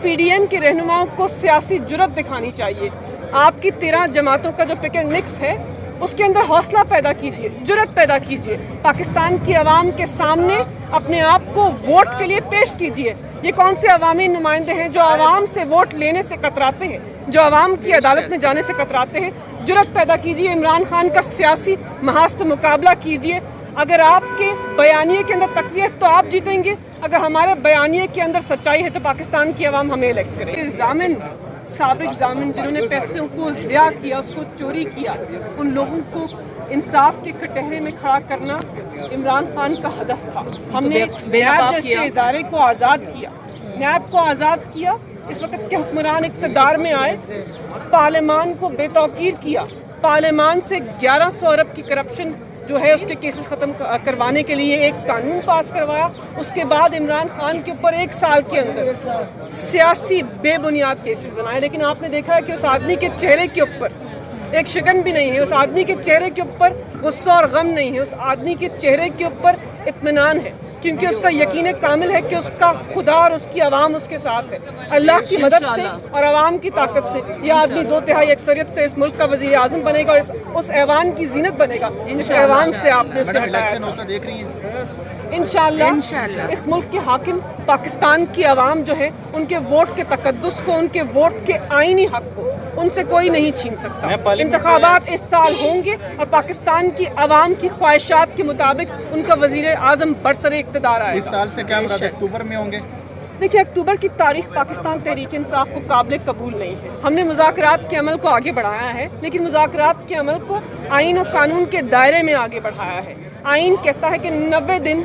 PDM के रहनुमाओं को सियासी जुर्रत दिखानी चाहिए। आपकी 13 जमातों का जो पिक एंड मिक्स है उसके अंदर हौसला पैदा कीजिए, जुर्रत पैदा कीजिए, पाकिस्तान की आवाम के सामने अपने आप को वोट के लिए पेश कीजिए। ये कौन से अवामी नुमाइंदे हैं जो आवाम से वोट लेने से कतराते हैं, जो आवाम की अदालत में जाने से कतराते हैं? जुर्रत पैदा कीजिए, इमरान खान का सियासी महाज पे मुकाबला कीजिए। अगर आपके बयानिए के अंदर तकवीत तो आप जीतेंगे, अगर हमारे बयानिए के अंदर सच्चाई है तो पाकिस्तान की आवाम हमें इलेक्ट करे। जामिन, साबिक जामिन जिन्होंने पैसों को ज़िया किया, उसको चोरी किया, उन लोगों को इंसाफ के कटहरे में खड़ा करना इमरान खान का हदफ था। हमने न्याय जैसे इदारे को आज़ाद किया, न्याय को आज़ाद किया। इस वक्त के हुक्मरान इक़्तिदार में आए, पार्लियामान को बेतौकीर किया, पार्लियामान से 1100 अरब की करप्शन जो है उसके केसेस ख़त्म करवाने के लिए एक कानून पास करवाया। उसके बाद इमरान खान के ऊपर 1 साल के अंदर सियासी बेबुनियाद केसेस बनाए। लेकिन आपने देखा है कि उस आदमी के चेहरे के ऊपर एक शिकन भी नहीं है, उस आदमी के चेहरे के ऊपर गुस्सा और गम नहीं है, उस आदमी के चेहरे के ऊपर इत्मीनान है, क्योंकि उसका यकीन कामिल है कि उसका खुदा और उसकी आवाम उसके साथ है। अल्लाह की मदद से और आवाम की ताकत से यह आदमी 2/3 अक्सरियत से इस मुल्क का वज़ीर आज़म बनेगा और उस ऐवान की जीनत बनेगा जिस ऐवान से आपने उसे हटाया था। इंशाअल्लाह इस मुल्क के हाकिम पाकिस्तान की आवाम जो है उनके वोट के तकद्दुस को, उनके वोट के आईनी हक को उनसे कोई नहीं छीन सकता। इंतखाबात इस साल होंगे और पाकिस्तान की आवाम की ख्वाहिशात के मुताबिक उनका वज़ीर आज़म बरसरे इक़्तिदार आएगा। इस साल से क्या मुराद है, अक्टूबर में होंगे? देखिए, अक्टूबर की तारीख पाकिस्तान तहरीक इंसाफ को काबिल कबूल नहीं है। हमने मुज़ाकरात के अमल को आगे बढ़ाया है, लेकिन मुज़ाकरात के अमल को आईन और कानून के दायरे में आगे बढ़ाया है। आईन कहता है कि 90 दिन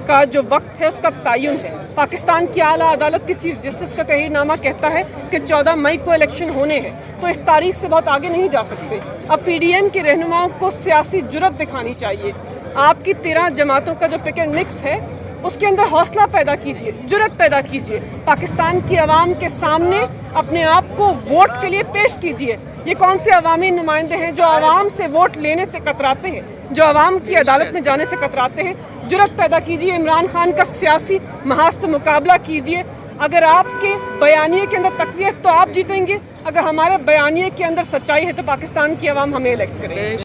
का जो वक्त है उसका तयन है। पाकिस्तान की आला अदालत के चीफ जस्टिस का तहरीरनामा कहता है कि 14 मई को इलेक्शन होने हैं, तो इस तारीख से बहुत आगे नहीं जा सकते। अब PDM के रहनुमाओं को सियासी जुर्रत दिखानी चाहिए। आपकी 13 जमातों का जो पिक एंड मिक्स है उसके अंदर हौसला पैदा कीजिए, जुर्रत पैदा कीजिए, पाकिस्तान की आवाम के सामने अपने आप को वोट के लिए पेश कीजिए। ये कौन से अवामी नुमाइंदे हैं जो आवाम से वोट लेने से कतराते हैं, जो आवाम की अदालत में जाने से कतराते हैं? जुर्रत पैदा कीजिए, इमरान खान का सियासी महाज पे मुकाबला कीजिए। अगर आपके बयानिए के अंदर तकवीत तो आप जीतेंगे, अगर हमारे बयानिए के अंदर सच्चाई है तो पाकिस्तान की आवाम हमें इलेक्ट करे।